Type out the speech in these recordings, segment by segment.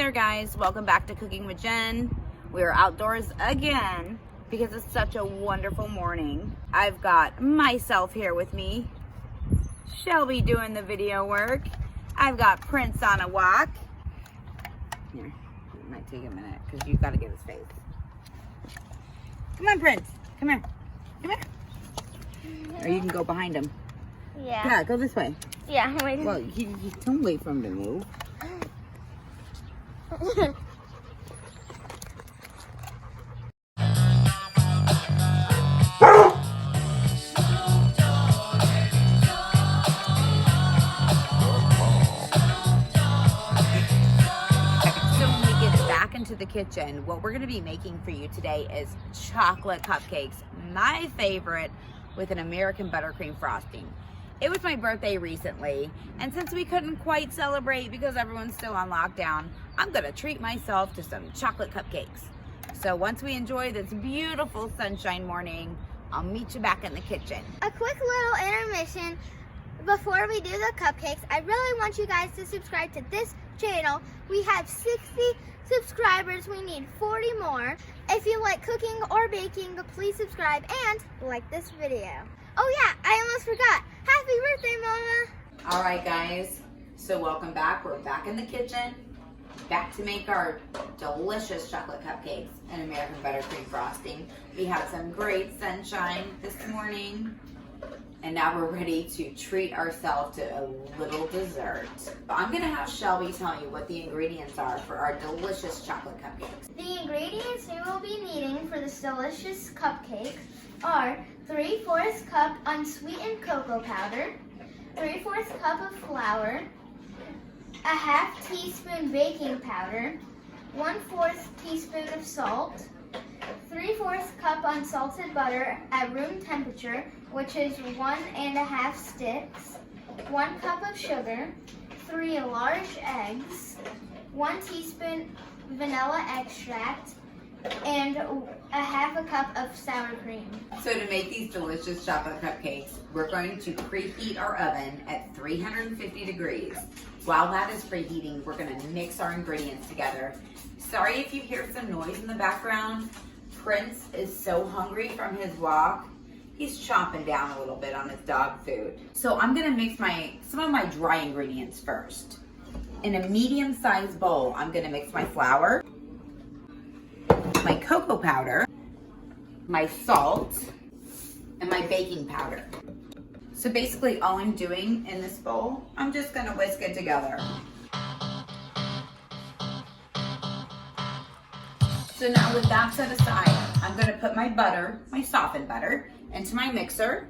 there, guys. Welcome back to Cooking with Jen. We are outdoors again because it's such a wonderful morning. I've got myself here with me, Shelby doing the video work. I've got Prince on a walk. Here, it might take a minute because you've got to get his face. Come on, Prince. Come here. Come here. Or you can go behind him. Yeah, go this way. Yeah, I'm waiting. Well, you don't wait for him to move. Into the kitchen, what we're going to be making for you today is chocolate cupcakes, my favorite, with an American buttercream frosting. It was my birthday recently, and since we couldn't quite celebrate because everyone's still on lockdown, I'm going to treat myself to some chocolate cupcakes. So once we enjoy this beautiful sunshine morning, I'll meet you back in the kitchen. A quick little intermission before we do the cupcakes. I really want you guys to subscribe to this channel. We have 60 subscribers. We need 40 more. If you like cooking or baking, please subscribe and like this video. Oh yeah, I almost forgot. Happy birthday, Mama! All right, guys, so welcome back. We're back in the kitchen, back to make our delicious chocolate cupcakes and American buttercream frosting. We had some great sunshine this morning, and now we're ready to treat ourselves to a little dessert. I'm gonna have Shelby tell you what the ingredients are for our delicious chocolate cupcakes. The ingredients you will be needing for this delicious cupcake are 3/4 cup unsweetened cocoa powder, 3/4 cup of flour, a half teaspoon baking powder, 1/4 teaspoon of salt, 3/4 cup unsalted butter at room temperature, which is 1½ sticks, 1 cup of sugar, 3 large eggs, 1 teaspoon vanilla extract, and a half a cup of sour cream. So to make these delicious chocolate cupcakes, we're going to preheat our oven at 350 degrees. While that is preheating, we're gonna mix our ingredients together. Sorry if you hear some noise in the background. Prince is so hungry from his walk. He's chomping down a little bit on his dog food. So I'm gonna mix some of my dry ingredients first. In a medium-sized bowl, I'm gonna mix my flour, my cocoa powder, my salt, and my baking powder. So basically all I'm doing in this bowl, I'm just gonna whisk it together. So now with that set aside, I'm gonna put my butter, my softened butter, into my mixer,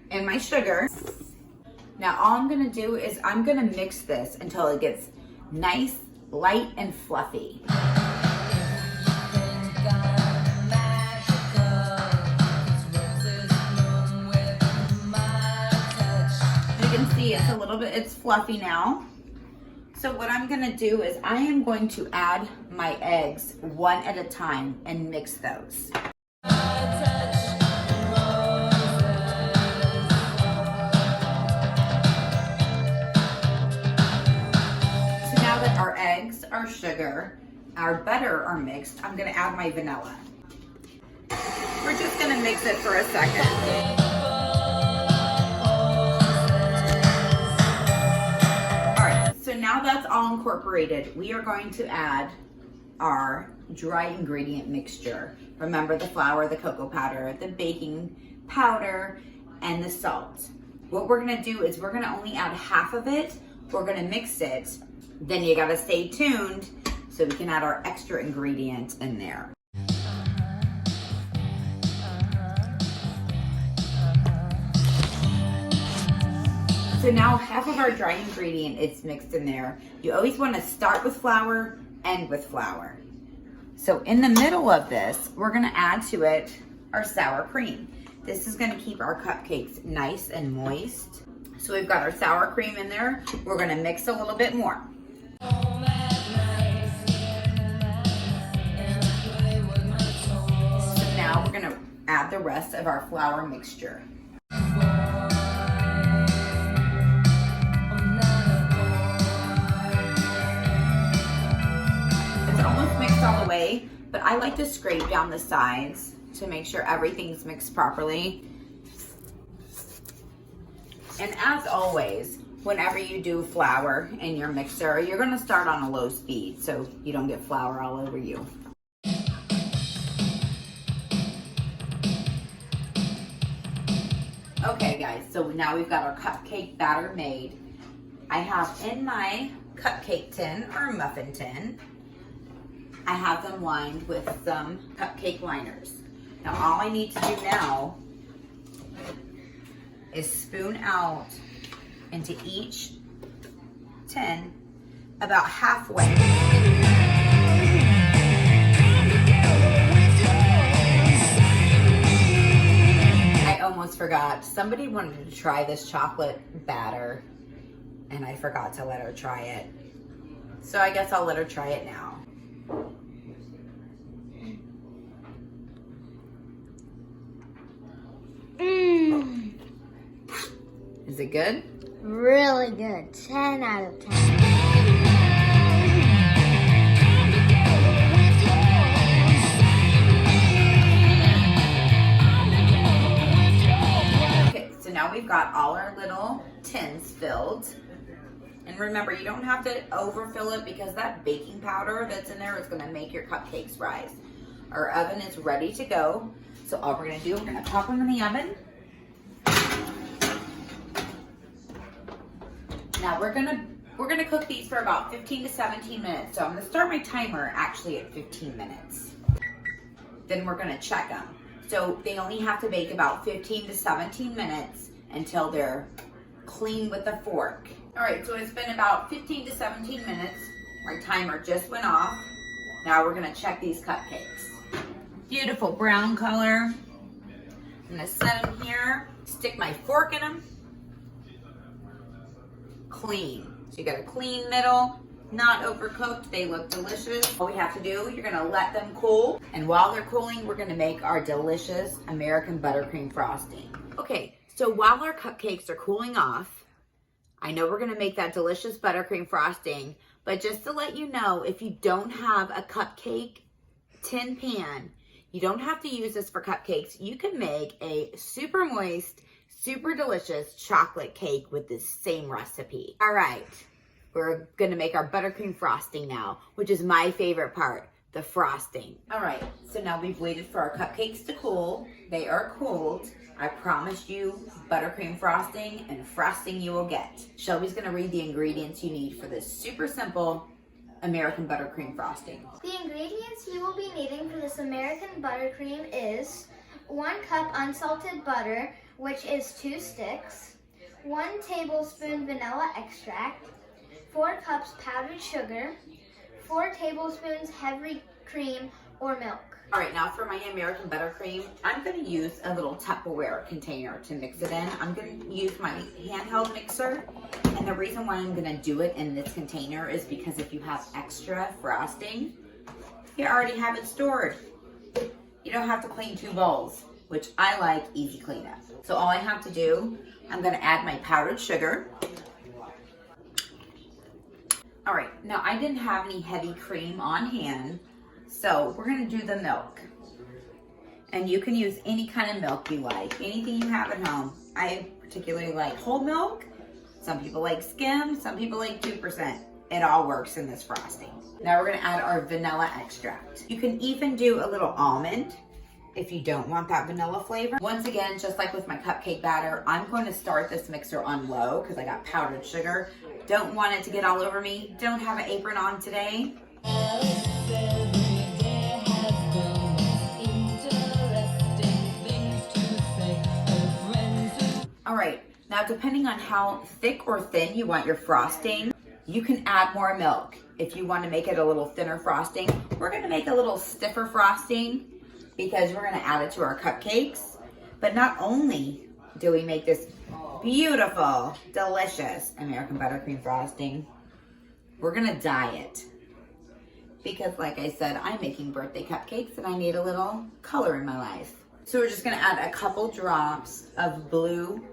and my sugar. Now all I'm gonna do is I'm gonna mix this until it gets nice, light, and fluffy. You can see it's fluffy now. So what I'm gonna do is I am going to add my eggs one at a time and mix those. So now that our eggs, our sugar, our butter are mixed, I'm gonna add my vanilla. We're just gonna mix it for a second. So now that's all incorporated, we are going to add our dry ingredient mixture. Remember the flour, the cocoa powder, the baking powder, and the salt. What we're gonna do is we're gonna only add half of it. We're gonna mix it. Then you gotta stay tuned so we can add our extra ingredient in there. So now half of our dry ingredient is mixed in there. You always want to start with flour, end with flour. So in the middle of this, we're going to add to it our sour cream. This is going to keep our cupcakes nice and moist. So we've got our sour cream in there. We're going to mix a little bit more. So now we're going to add the rest of our flour mixture. mixed all the way, but I like to scrape down the sides to make sure everything's mixed properly. And as always, whenever you do flour in your mixer, you're gonna start on a low speed so you don't get flour all over you. Okay guys, so now we've got our cupcake batter made. I have in my cupcake tin or muffin tin, I have them lined with some cupcake liners. Now all I need to do now is spoon out into each tin about halfway. I almost forgot. Somebody wanted to try this chocolate batter and I forgot to let her try it. So I guess I'll let her try it now. Is it good? Really good. 10 out of 10. Okay, so now we've got all our little tins filled. And remember, you don't have to overfill it because that baking powder that's in there is gonna make your cupcakes rise. Our oven is ready to go. So all we're gonna do, we're gonna pop them in the oven. Now we're gonna cook these for about 15 to 17 minutes. So I'm gonna start my timer actually at 15 minutes. Then we're gonna check them. So they only have to bake about 15 to 17 minutes until they're clean with a fork. All right, so it's been about 15 to 17 minutes. My timer just went off. Now we're gonna check these cupcakes. Beautiful brown color. I'm gonna set them here, stick my fork in them. Clean. So you got a clean middle, not overcooked. They look delicious. All we have to do, you're gonna let them cool. And while they're cooling, we're gonna make our delicious American buttercream frosting. Okay, so while our cupcakes are cooling off, I know we're gonna make that delicious buttercream frosting, but just to let you know, if you don't have a cupcake tin pan, you don't have to use this for cupcakes. You can make a super moist, super delicious chocolate cake with this same recipe. All right, we're gonna make our buttercream frosting now, which is my favorite part, the frosting. All right, so now we've waited for our cupcakes to cool. They are cooled. I promise you buttercream frosting and frosting you will get. Shelby's gonna read the ingredients you need for this super simple American buttercream frosting. The ingredients you will be needing for this American buttercream is 1 cup unsalted butter, which is 2 sticks, 1 tablespoon vanilla extract, 4 cups powdered sugar, 4 tablespoons heavy cream or milk. All right, now for my American buttercream, I'm gonna use a little Tupperware container to mix it in. I'm gonna use my handheld mixer, and the reason why I'm gonna do it in this container is because if you have extra frosting, you already have it stored. You don't have to clean 2 bowls, which I like easy cleanup. So all I have to do, I'm gonna add my powdered sugar. All right, now I didn't have any heavy cream on hand, so we're gonna do the milk. And you can use any kind of milk you like, anything you have at home. I particularly like whole milk. Some people like skim, some people like 2%. It all works in this frosting. Now we're gonna add our vanilla extract. You can even do a little almond if you don't want that vanilla flavor. Once again, just like with my cupcake batter, I'm going to start this mixer on low because I got powdered sugar. Don't want it to get all over me. Don't have an apron on today. All right, now depending on how thick or thin you want your frosting, you can add more milk. If you want to make it a little thinner frosting, we're gonna make a little stiffer frosting because we're gonna add it to our cupcakes. But not only do we make this beautiful, delicious American buttercream frosting, we're gonna dye it. Because like I said, I'm making birthday cupcakes and I need a little color in my life. So we're just gonna add a couple drops of blue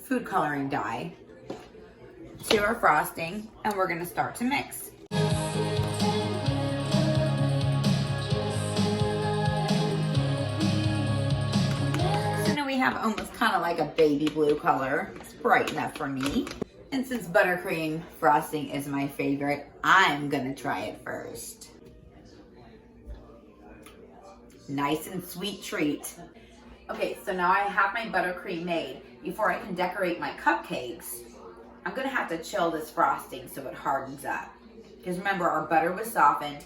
food coloring dye to our frosting and we're gonna start to mix. have almost kind of like a baby blue color. It's bright enough for me. And since buttercream frosting is my favorite, I'm gonna try it first. Nice and sweet treat. Okay, so now I have my buttercream made. Before I can decorate my cupcakes, I'm gonna have to chill this frosting so it hardens up. Because remember, our butter was softened.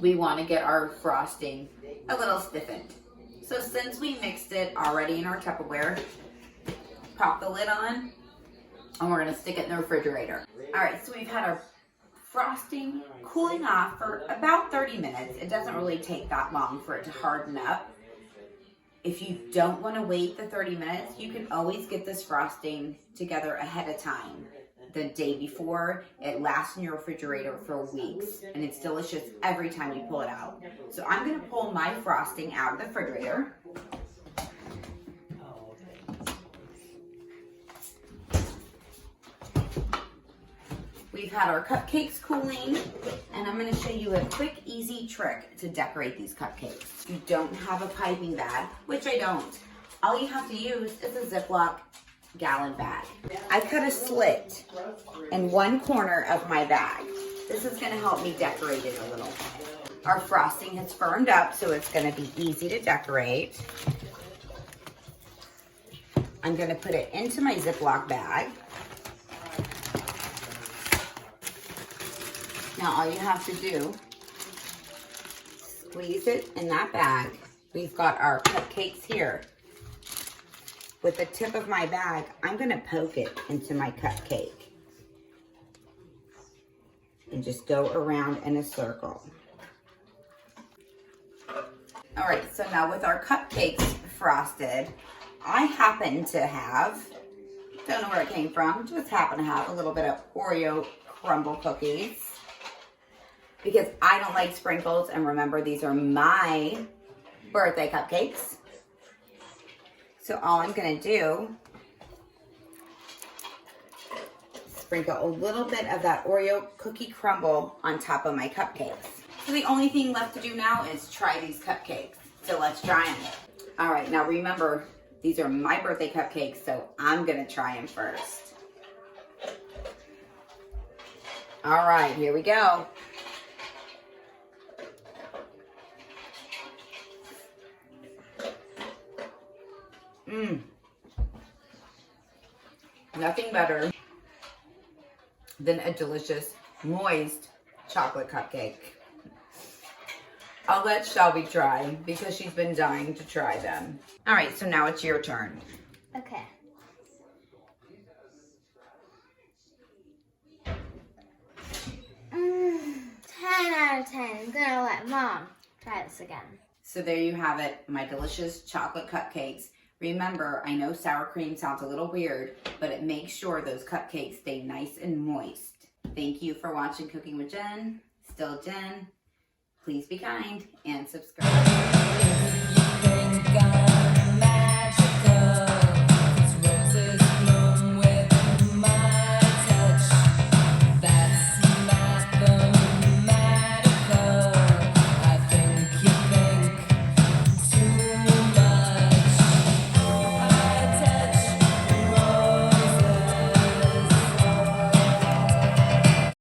We wanna get our frosting a little stiffened. So since we mixed it already in our Tupperware, pop the lid on, and we're gonna stick it in the refrigerator. All right, so we've had our frosting cooling off for about 30 minutes. It doesn't really take that long for it to harden up. If you don't want to wait the 30 minutes, you can always get this frosting together ahead of time. The day before, it lasts in your refrigerator for weeks, and it's delicious every time you pull it out. So I'm going to pull my frosting out of the refrigerator. We've had our cupcakes cooling, and I'm going to show you a quick, easy trick to decorate these cupcakes. You don't have a piping bag, which I don't. All you have to use is a Ziploc gallon bag. I cut a slit in one corner of my bag. This is going to help me decorate it a little. Our frosting has firmed up, so it's going to be easy to decorate. I'm going to put it into my Ziploc bag. Now all you have to do, squeeze it in that bag. We've got our cupcakes here. With the tip of my bag, I'm gonna poke it into my cupcake. And just go around in a circle. All right, so now with our cupcakes frosted, I happen to have, don't know where it came from, just happen to have a little bit of Oreo crumble cookies. Because I don't like sprinkles, and remember, these are my birthday cupcakes. So all I'm gonna do, sprinkle a little bit of that Oreo cookie crumble on top of my cupcakes. So the only thing left to do now is try these cupcakes. So let's try them. All right, now remember, these are my birthday cupcakes, so I'm gonna try them first. All right, here we go. Nothing better than a delicious, moist chocolate cupcake. I'll let Shelby try because she's been dying to try them. All right, so now it's your turn. Okay. Mm, 10 out of 10. I'm gonna let Mom try this again. So there you have it, my delicious chocolate cupcakes. Remember, I know sour cream sounds a little weird, but it makes sure those cupcakes stay nice and moist. Thank you for watching Cooking with Jen. Still Jen. Please be kind and subscribe.